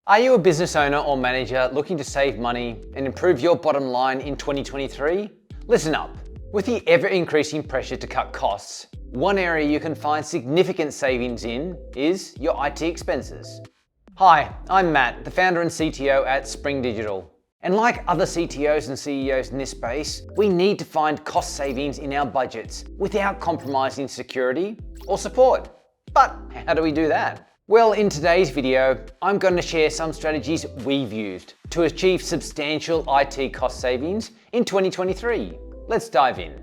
Are you a business owner or manager looking to save money and improve your bottom line in 2023? Listen up. With the ever-increasing pressure to cut costs, one area you can find significant savings in is your IT expenses. Hi, I'm Matt, the founder and CTO at Spring Digital. And like other CTOs and CEOs in this space, we need to find cost savings in our budgets without compromising security or support. But how do we do that? Well, in today's video, I'm going to share some strategies we've used to achieve substantial IT cost savings in 2023. Let's dive in.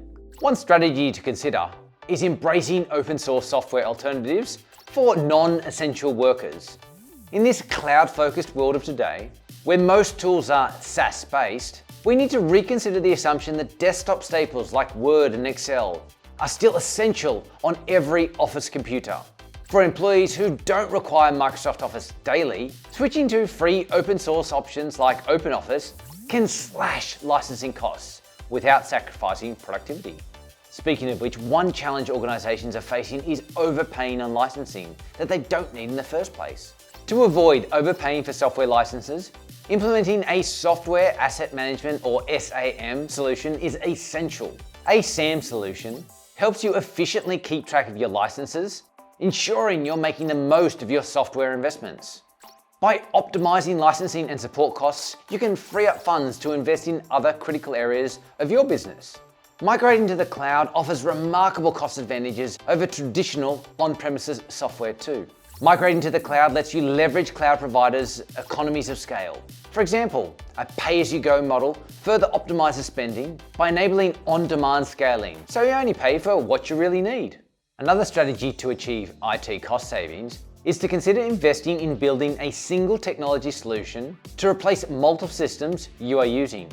One strategy to consider is embracing open source software alternatives for non-essential workers. In this cloud-focused world of today, where most tools are SaaS-based, we need to reconsider the assumption that desktop staples like Word and Excel are still essential on every office computer. For employees who don't require Microsoft Office daily, switching to free open source options like OpenOffice can slash licensing costs without sacrificing productivity. Speaking of which, one challenge organizations are facing is overpaying on licensing that they don't need in the first place. To avoid overpaying for software licenses, implementing a software asset management or SAM solution is essential. A SAM solution helps you efficiently keep track of your licenses, ensuring you're making the most of your software investments. By optimizing licensing and support costs, you can free up funds to invest in other critical areas of your business. Migrating to the cloud offers remarkable cost advantages over traditional on-premises software too. Migrating to the cloud lets you leverage cloud providers' economies of scale. For example, a pay-as-you-go model further optimizes spending by enabling on-demand scaling, so you only pay for what you really need. Another strategy to achieve IT cost savings is to consider investing in building a single technology solution to replace multiple systems you are using.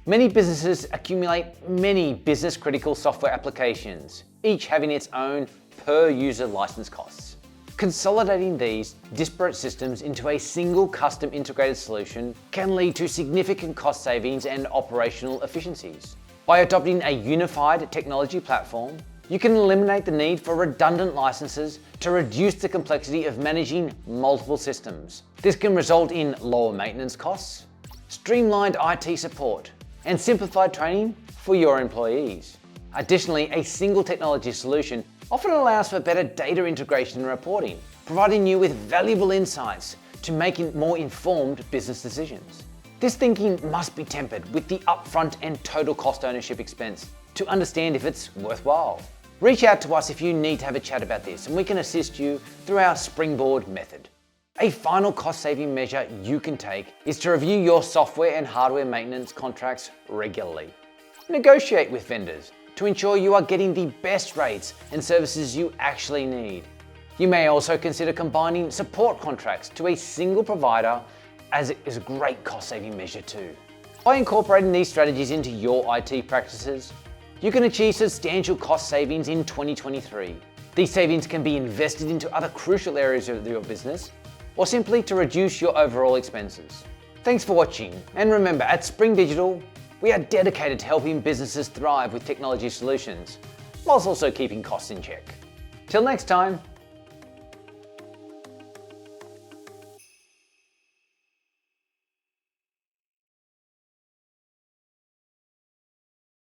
Many businesses accumulate many business-critical software applications, each having its own per-user license costs. Consolidating these disparate systems into a single custom integrated solution can lead to significant cost savings and operational efficiencies. By adopting a unified technology platform, you can eliminate the need for redundant licenses to reduce the complexity of managing multiple systems. This can result in lower maintenance costs, streamlined IT support, and simplified training for your employees. Additionally, a single technology solution often allows for better data integration and reporting, providing you with valuable insights to making more informed business decisions. This thinking must be tempered with the upfront and total cost ownership expense to understand if it's worthwhile. Reach out to us if you need to have a chat about this, and we can assist you through our Springboard method. A final cost-saving measure you can take is to review your software and hardware maintenance contracts regularly. Negotiate with vendors to ensure you are getting the best rates and services you actually need. You may also consider combining support contracts to a single provider, as it is a great cost-saving measure too. By incorporating these strategies into your IT practices, you can achieve substantial cost savings in 2023. These savings can be invested into other crucial areas of your business, or simply to reduce your overall expenses. Thanks for watching, and remember, at Spring Digital, we are dedicated to helping businesses thrive with technology solutions, whilst also keeping costs in check. Till next time.